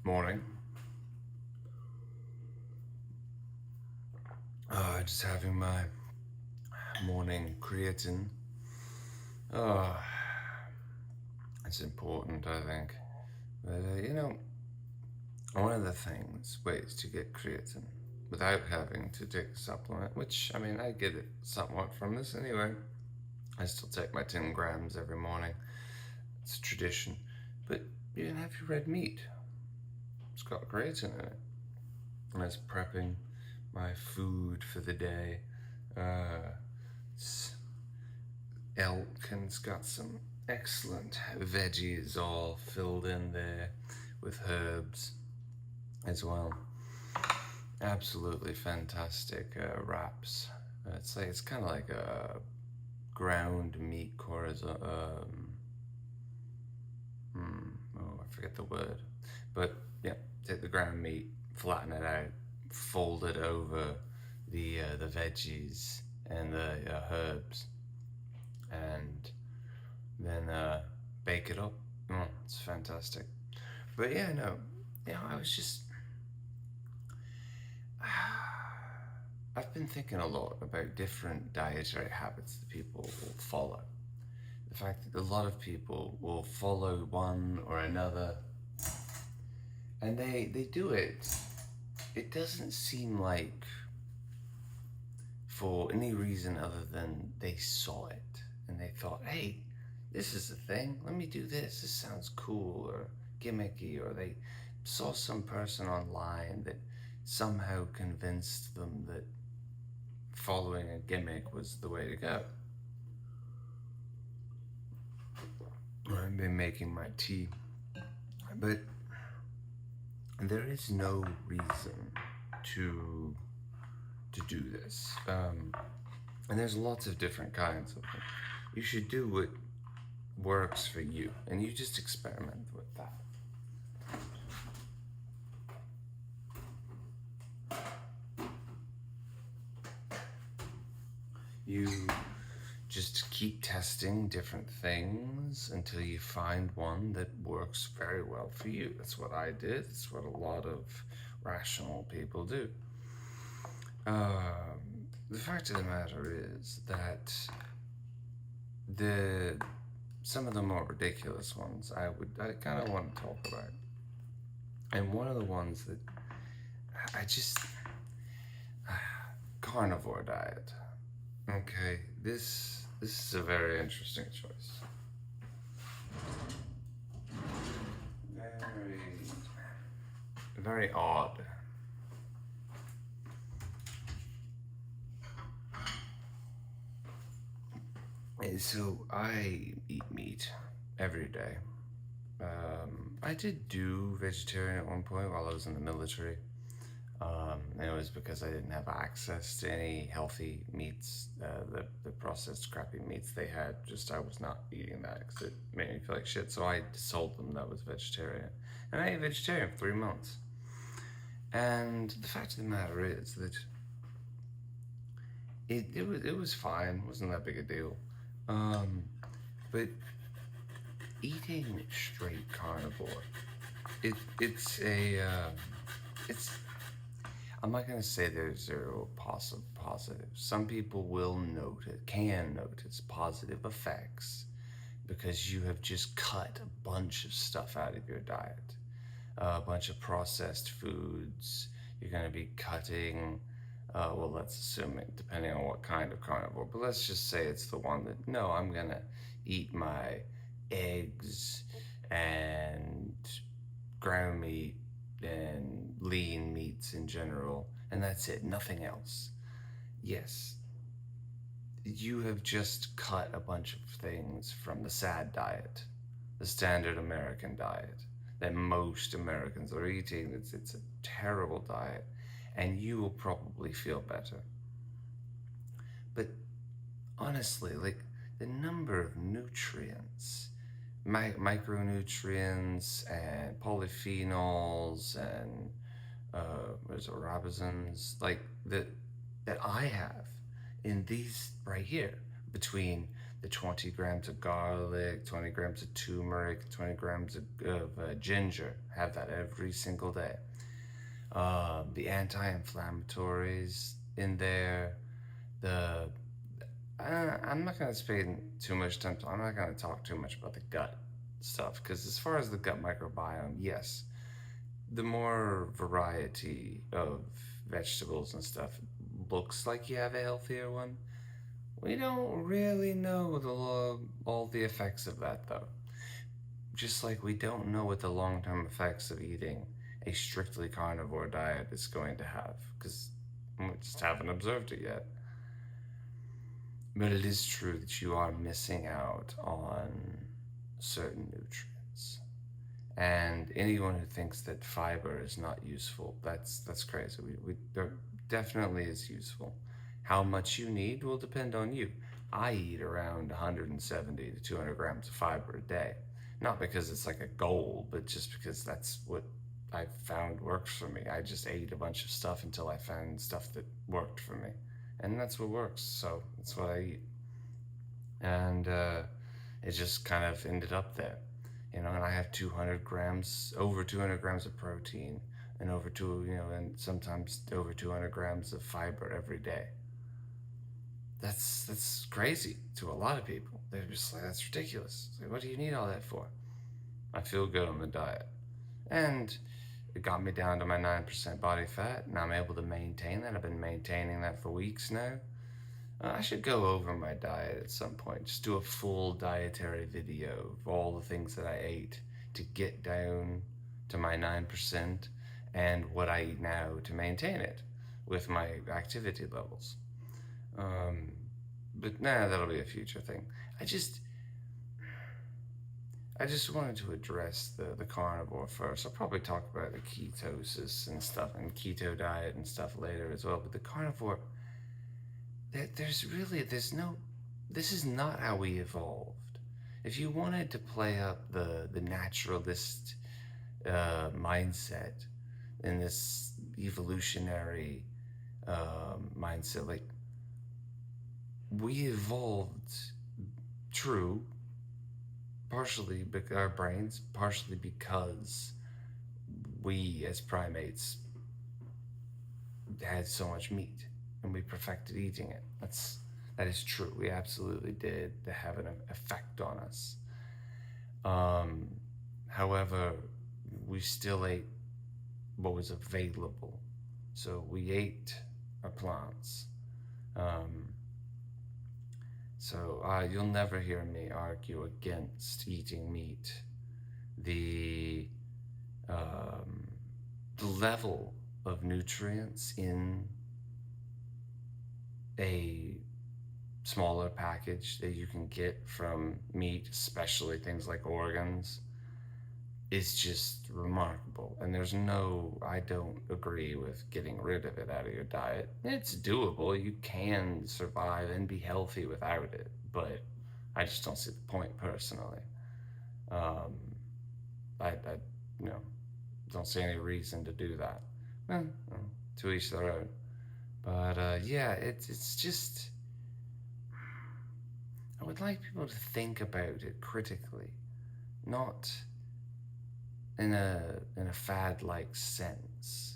Morning. Just having my morning creatine. Oh, it's important, I think. But, one of the ways to get creatine without having to take a supplement, which, I mean, I get it somewhat from this anyway. I still take my 10 grams every morning. It's a tradition. But you can have your red meat. It's got creatine in it. And I was prepping my food for the day. It's elk, and it's got some excellent veggies all filled in there with herbs as well. Absolutely fantastic wraps. It's kind of like a ground meat corazon. I forget the word, but yeah, take the ground meat, flatten it out, fold it over the veggies and the herbs, and then bake it up. It's fantastic. But yeah, no, I was just I've been thinking a lot about different dietary habits that people will follow. The fact that a lot of people will follow one or another, and they do it. It doesn't seem like for any reason other than they saw it and they thought, hey, this is the thing, let me do this. This sounds cool or gimmicky, or they saw some person online that somehow convinced them that following a gimmick was the way to go. I've been making my tea, but there is no reason to do this. And there's lots of different kinds of them. You should do what works for you, and you just experiment with that. You just keep testing different things until you find one that works very well for you. That's what I did. It's what a lot of rational people do. The fact of the matter is that some of the more ridiculous ones I kind of want to talk about, and one of the ones that I just carnivore diet. Okay, this is a very interesting choice. Very odd. So I eat meat every day. I did do vegetarian at one point while I was in the military. And it was because I didn't have access to any healthy meats. The processed crappy meats they had, I was not eating that because it made me feel like shit. So I sold them that I was vegetarian. And I ate vegetarian for 3 months. And the fact of the matter is that it was fine. It wasn't that big a deal. But eating straight carnivore, it's I'm not gonna say there's zero positive. Some people can notice positive effects because you have just cut a bunch of stuff out of your diet, a bunch of processed foods. You're gonna be cutting. Well, let's assume it, depending on what kind of carnivore, but let's just say it's the one that, no, I'm gonna eat my eggs and ground meat and lean meats in general, and that's it, nothing else. Yes, you have just cut a bunch of things from the SAD diet, the standard American diet that most Americans are eating. It's a terrible diet, and you will probably feel better. But honestly, like the number of nutrients, micronutrients and polyphenols and ribosins, like that I have in these right here, between the 20 grams of garlic, 20 grams of turmeric, 20 grams of ginger, Have that every single day. The anti-inflammatories in there. The I'm not gonna spend too much time. I'm not gonna talk too much about the gut stuff because as far as the gut microbiome, yes, the more variety of vegetables and stuff looks like you have a healthier one. We don't really know all the effects of that though. Just like we don't know what the long term effects of eating a strictly carnivore diet is going to have because we just haven't observed it yet. But it is true that you are missing out on certain nutrients. And anyone who thinks that fiber is not useful, that's crazy. There definitely is useful. How much you need will depend on you. I eat around 170 to 200 grams of fiber a day. Not because it's like a goal, but just because that's what I found works for me. I just ate a bunch of stuff until I found stuff that worked for me. And that's what works, so that's what I eat. And it just kind of ended up there, and I have 200 grams, over 200 grams of protein, and and sometimes over 200 grams of fiber every day. That's crazy to a lot of people. They're just like, that's ridiculous. It's like, what do you need all that for? I feel good on the diet. And it got me down to my 9% body fat, and I'm able to maintain that. I've been maintaining that for weeks now. I should go over my diet at some point. Just do a full dietary video of all the things that I ate to get down to my 9% and what I eat now to maintain it with my activity levels. But that'll be a future thing. I just wanted to address the carnivore first. I'll probably talk about the ketosis and stuff and keto diet and stuff later as well. But the carnivore, there's no, this is not how we evolved. If you wanted to play up the naturalist mindset in this evolutionary mindset, like we evolved, true, partially because our brains, partially because we as primates had so much meat and we perfected eating it. That is true. We absolutely did have an effect on us. However, we still ate what was available. So we ate our plants. So you'll never hear me argue against eating meat. The level of nutrients in a smaller package that you can get from meat, especially things like organs, is just remarkable. And I don't agree with getting rid of it out of your diet. It's doable. You can survive and be healthy without it, but I just don't see the point personally. I don't see any reason to do that. Well, to each their own. But it's just, I would like people to think about it critically, not in a fad-like sense.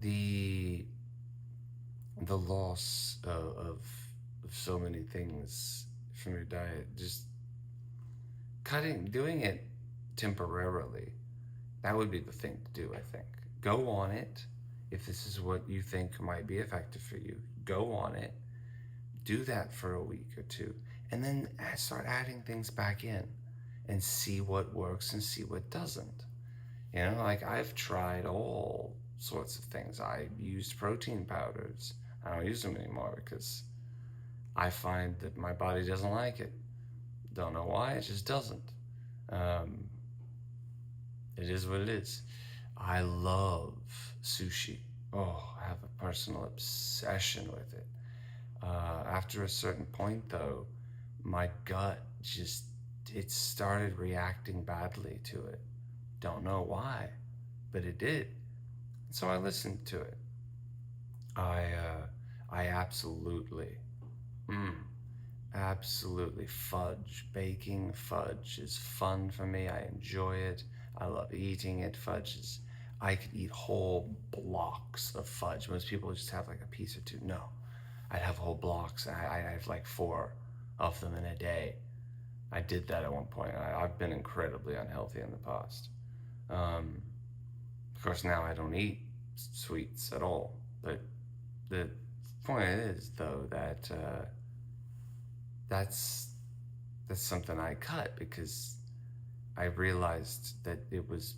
The loss of so many things from your diet, just doing it temporarily, that would be the thing to do, I think. Go on it. If this is what you think might be effective for you, go on it. Do that for a week or two, and then start adding things back in and see what works and see what doesn't. Like I've tried all sorts of things. I used protein powders. I don't use them anymore because I find that my body doesn't like it. Don't know why, it just doesn't. It is what it is. I love sushi. Oh, I have a personal obsession with it. After a certain point, though, my gut it started reacting badly to it. Don't know why, but it did. So I listened to it. I absolutely fudge. Baking fudge is fun for me. I enjoy it. I love eating it. Fudge is, I could eat whole blocks of fudge. Most people just have like a piece or two. No, I'd have whole blocks. I have like 4 of them in a day. I did that at one point. I've been incredibly unhealthy in the past. Um, of course, now I don't eat sweets at all. But the point is, though, that that's that's something I cut because I realized that it was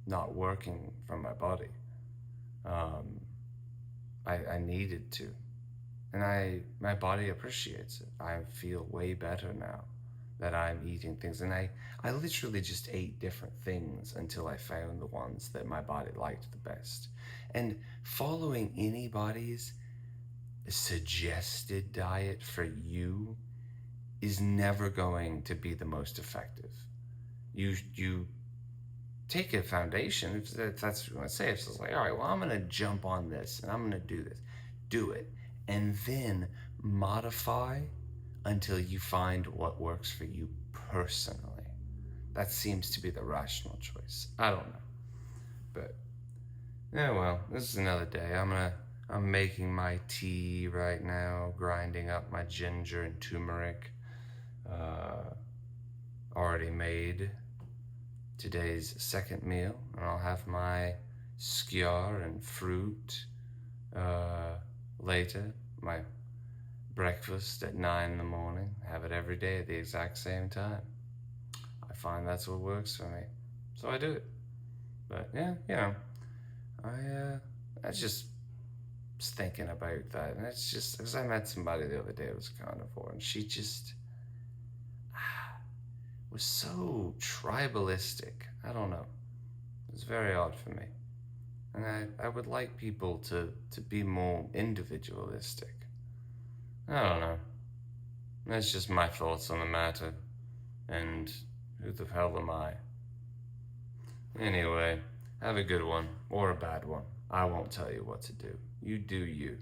not working for my body. Um, I needed to, and my body appreciates it. I feel way better now that I'm eating things, and I literally just ate different things until I found the ones that my body liked the best. And following anybody's suggested diet for you is never going to be the most effective. You take a foundation, if that's what you want to say. If it's like, all right, well, I'm going to jump on this and I'm going to do this. Do it. And then modify until you find what works for you personally. That seems to be the rational choice. I don't know. But, yeah, well, this is another day. I'm making my tea right now, grinding up my ginger and turmeric. Already made today's second meal, and I'll have my skyr and fruit later. My breakfast at 9 in the morning. Have it every day at the exact same time. I find that's what works for me, so I do it. But yeah, I just was thinking about that, and it's just because I met somebody the other day who was carnivore, and she just was so tribalistic. I don't know. It was very odd for me. And I would like people to be more individualistic. I don't know. That's just my thoughts on the matter. And who the hell am I? Anyway, have a good one or a bad one. I won't tell you what to do. You do you.